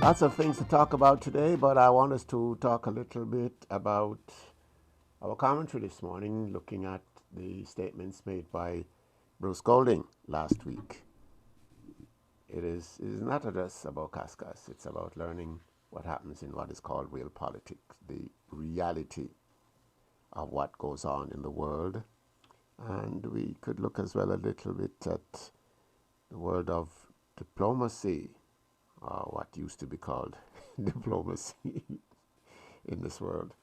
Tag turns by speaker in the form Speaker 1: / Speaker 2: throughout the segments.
Speaker 1: Lots of things to talk about today, but I want us to talk a little bit about our commentary this morning, looking at the statements made by Bruce Golding last week. It is not just about Cascas, it's about learning what happens in what is called real politics, the reality of what goes on in the world. And we could look as well a little bit at the world of diplomacy, or what used to be called diplomacy in this world.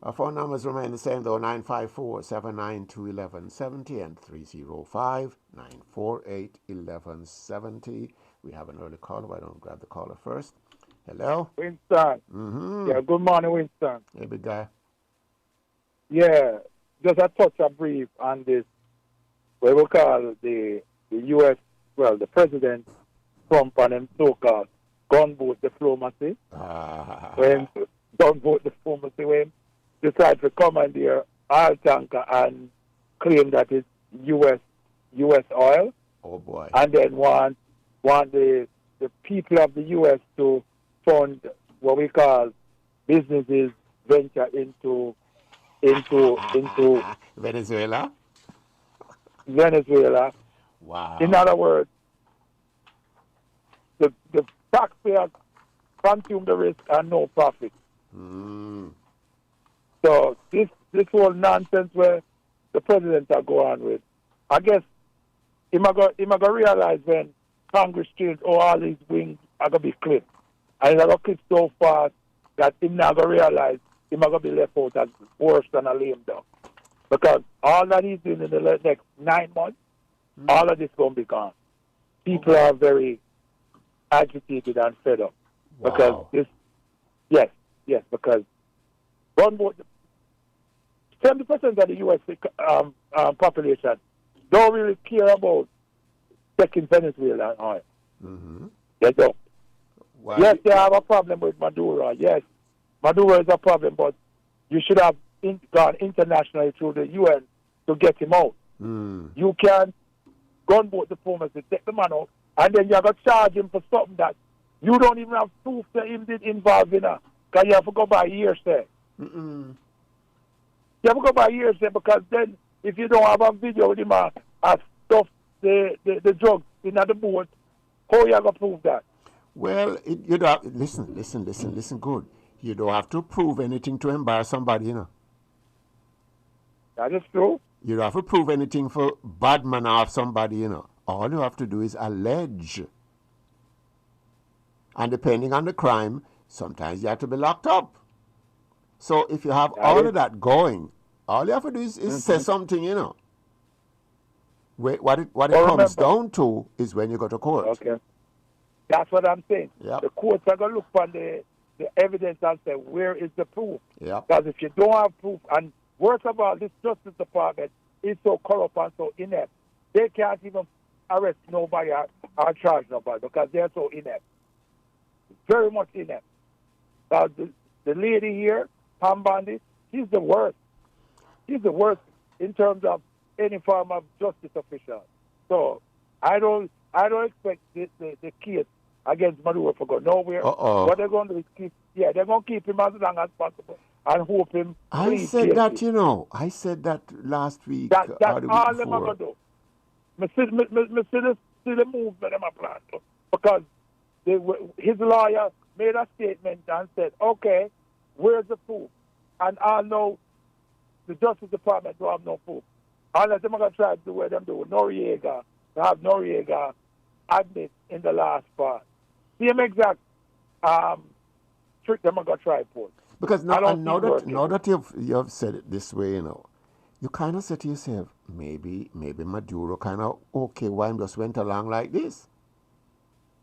Speaker 1: Our phone numbers remain the same though, 954-792-1170 and 305-948-1170. We have an early caller. Why don't we grab the caller first? Hello?
Speaker 2: Winston. Yeah, good morning, Winston.
Speaker 1: Hey, big guy.
Speaker 2: Yeah, just a touch a brief on this, what we call the U.S., well, the President Trump and him so-called gunboat diplomacy. When gunboat diplomacy, when decide to commandeer oil tanker and claim that it's U.S. oil.
Speaker 1: Oh, boy.
Speaker 2: And then want the people of the U.S. to fund what we call businesses venture into
Speaker 1: Venezuela. Wow.
Speaker 2: In other words, the taxpayers consume the risk and no profit. So this whole nonsense where the president are go on with, I guess he might go realize when Congress changed all these wings are gonna be clipped. And it's gonna clip so fast that he not gonna realize he might gonna be left out as worse than a lame dog. Because all that he's doing in the next 9 months, all of this gonna be gone. People are very agitated and fed up.
Speaker 1: Wow.
Speaker 2: Because yes, because gunboat 70% of the U.S. Population don't really care about taking Venezuela oil. They don't.
Speaker 1: Why?
Speaker 2: Yes, they have a problem with Maduro. Yes, Maduro is a problem, but you should have gone internationally through the UN to get him out. You can gunboat diplomacy, take the man out, and then you have to charge him for something that you don't even have proof that him did involve in, because you have to go by hearsay. You have to go by hearsay, because then if you don't have a video with him stuff the drugs in the boat, how you going to prove that?
Speaker 1: Well, you don't listen good. You don't have to prove anything to embarrass somebody, you know.
Speaker 2: That is true.
Speaker 1: You don't have to prove anything for bad manner of somebody, you know. All you have to do is allege. And depending on the crime, sometimes you have to be locked up. So if you have all of that going, all you have to do is say something, you know. What it comes down to is when you go to court.
Speaker 2: Okay. That's what I'm saying.
Speaker 1: Yep.
Speaker 2: The courts are going to look for the evidence and say, where is the proof?
Speaker 1: Yep.
Speaker 2: Because if you don't have proof, and worst of all, this Justice Department is so corrupt and so inept, they can't even arrest nobody or charge nobody because they're so inept. Very much inept. The lady here, Pam Bondi, she's the worst. She's the worst in terms of any form of justice official. So I don't expect the case against Maduro to go nowhere. What they're going to do is they're going to keep him as long as possible and hope him.
Speaker 1: I said that, you know. I said that last week.
Speaker 2: That's
Speaker 1: or the week
Speaker 2: all
Speaker 1: before.
Speaker 2: they're going to do. I see the movement them a plan to. Because his lawyer made a statement and said, okay, where's the proof? And I know the Justice Department don't have no proof. Unless they're going to try to do what them do. Noriega, to have Noriega admit in the last part. Same exact trick they're going to try for.
Speaker 1: Because now that you've said it this way, you know, you kind of say to yourself, maybe Maduro kind of, okay, why he just went along like this?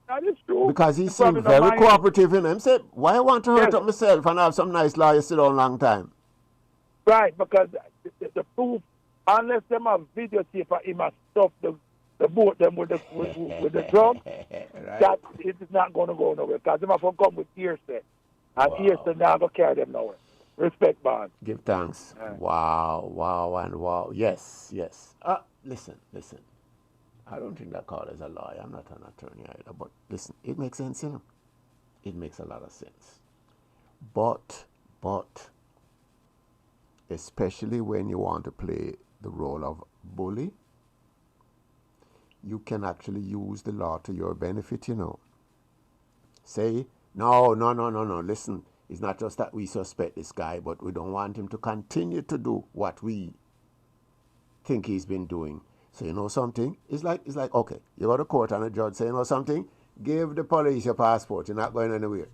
Speaker 2: That is true.
Speaker 1: Because he seemed very cooperative in him. Said, why I want to hurt up myself and have some nice lawyer sit down a long time? Right,
Speaker 2: because the proof, unless them have videotape of him and stuff the boat them with the drum, right. That it is not going to go nowhere. Because them have to come with hearsay. And hearsay now going to carry them nowhere. Respect, Barnes.
Speaker 1: Give thanks. Wow. Yes. Listen. I don't think that caller is a lawyer. I'm not an attorney either. But listen, it makes sense, you know. it makes a lot of sense. But, especially when you want to play the role of bully, you can actually use the law to your benefit, you know. Say, no, listen, it's not just that we suspect this guy, but we don't want him to continue to do what we think he's been doing. So you know something? It's like, okay, you go to court and a judge say, you know something? Give the police your passport. You're not going anywhere.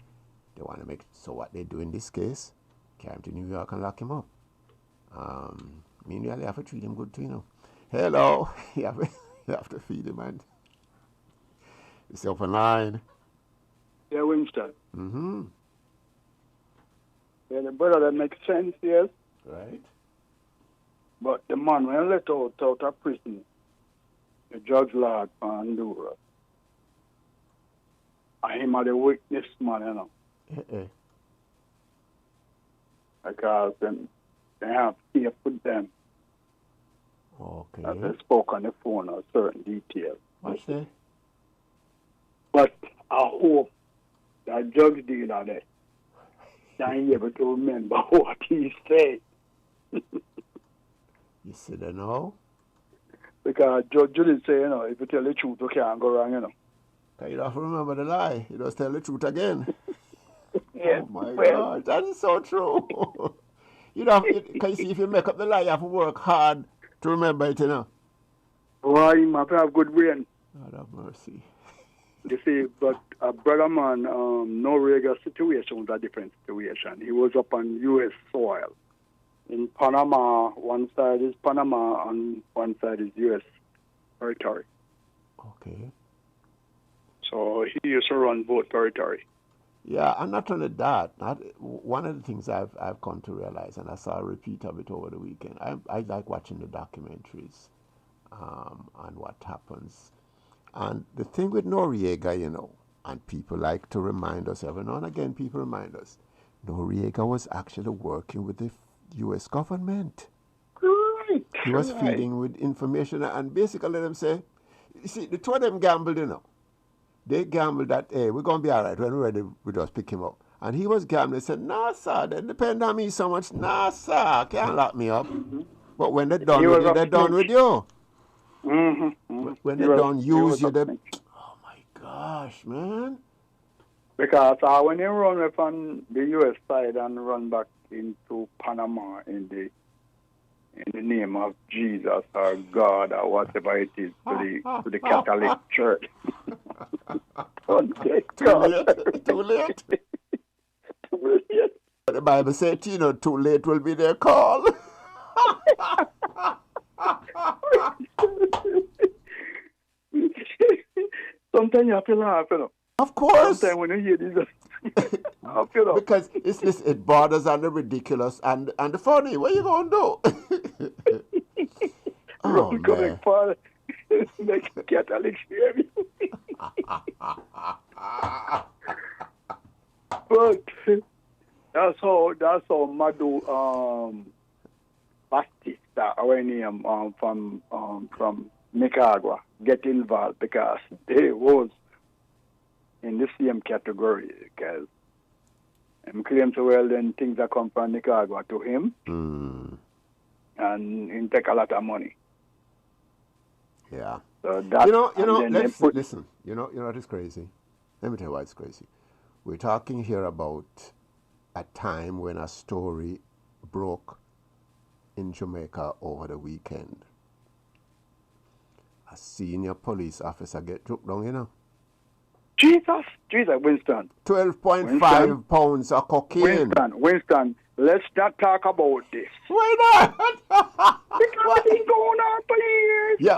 Speaker 1: They want to make, so what they do in this case, carry him to New York and lock him up. Meanwhile, you have to treat him good too, you know. Hello. you have to feed him, man. It's open line.
Speaker 3: Yeah, Winston.
Speaker 1: Mm-hmm.
Speaker 3: Yeah, the brother, that makes sense, yes.
Speaker 1: Right.
Speaker 3: But the man, when let out of prison, the judge lad from Honduras, and him are the witness man, you know. Because they have fear with them.
Speaker 1: Okay.
Speaker 3: As they spoke on the phone on certain details.
Speaker 1: What's that?
Speaker 3: But I hope that judge did that can be able to remember what he said.
Speaker 1: You see that now?
Speaker 3: Because Judge did say, you know, if you tell the truth, you can't go wrong, you know.
Speaker 1: You don't have to remember the lie. You just tell the truth again.
Speaker 3: Yes.
Speaker 1: Oh my God, that is so true. You know, can you see if you make up the lie, you have to work hard to remember it, you know.
Speaker 3: Why, you must have good brain.
Speaker 1: God have mercy.
Speaker 3: You see, but brother man, Noriega situation was a different situation. He was up on U.S. soil. In Panama, one side is Panama and one side is U.S. territory.
Speaker 1: Okay.
Speaker 3: So he used to run both territory.
Speaker 1: Yeah, and not only that, one of the things I've come to realize, and I saw a repeat of it over the weekend, I like watching the documentaries on what happens. And the thing with Noriega, you know, and people like to remind us, every now and again people remind us, Noriega was actually working with the U.S. government.
Speaker 3: Right.
Speaker 1: He was feeding with information and basically let them say, you see, the two of them gambled, you know. They gambled that, hey, we're going to be all right. When we're ready, we just pick him up. And he was gambling. He said, nah, sir, they depend on me so much. Nah, sir, can't lock me up. Mm-hmm. But when they're done with you, they're done with you.
Speaker 3: Mm-hmm. Mm-hmm.
Speaker 1: When they're done, use you. Oh, my gosh, man.
Speaker 3: Because when you run from the U.S. side and run back into Panama in the name of Jesus or God or whatever it is to the Catholic Church.
Speaker 1: Too late. Too late.
Speaker 3: Too late.
Speaker 1: The Bible says, you know, too late will be their call.
Speaker 3: Sometimes you have to laugh, you know.
Speaker 1: Of course.
Speaker 3: Sometimes when you hear this, you know.
Speaker 1: Because it borders on the ridiculous and the funny. What are you going to do? Oh, man.
Speaker 3: For make Catholics hear me. But that's how Madu Batista from Nicaragua get involved because they was in the same category because him claims well then things that come from Nicaragua to him and he take a lot of money.
Speaker 1: Yeah.
Speaker 3: So that,
Speaker 1: listen, you know what is crazy? Let me tell you why it's crazy. We're talking here about a time when a story broke in Jamaica over the weekend. A senior police officer get took down, you know.
Speaker 3: Jesus, Winston.
Speaker 1: 12.5 pounds of cocaine.
Speaker 3: Winston, let's not talk about this.
Speaker 1: Why not?
Speaker 3: Because it's been going on for years.
Speaker 1: Yeah,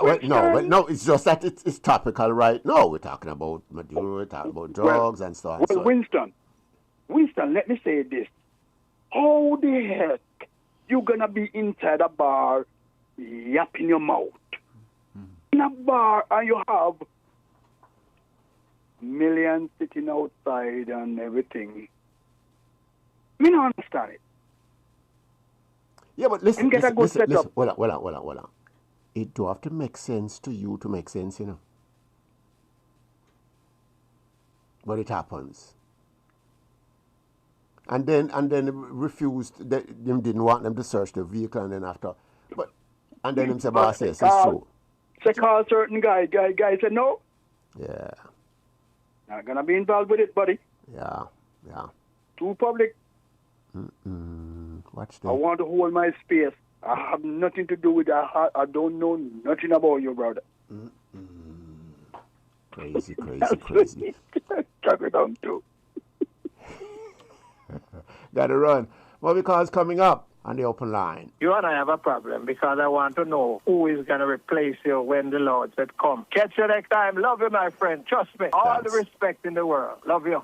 Speaker 1: no, it's just that it's topical right now. We're talking about Maduro, we're talking about drugs and so on.
Speaker 3: Well, Winston, let me say this. How the heck you gonna be inside a bar yapping your mouth? In a bar and you have millions sitting outside and everything. Me don't understand it.
Speaker 1: Yeah, but listen. Hold on. It do have to make sense to you to make sense, you know. But it happens. And then refused. Them didn't want them to search the vehicle, and then after, and then him say, boss, yes, it's true.
Speaker 3: Say call certain guy said no.
Speaker 1: Yeah.
Speaker 3: Not gonna be involved with it, buddy.
Speaker 1: Yeah.
Speaker 3: Too public.
Speaker 1: Watch that.
Speaker 3: I want to hold my space. I have nothing to do with that. I don't know nothing about you, brother.
Speaker 1: Crazy.
Speaker 3: Chuck it down too.
Speaker 1: Gotta run. Movie calls coming up on the open line.
Speaker 4: You and I have a problem because I want to know who is going to replace you when the Lord said come. Catch you next time. Love you, my friend. Trust me. All the respect in the world. Love you.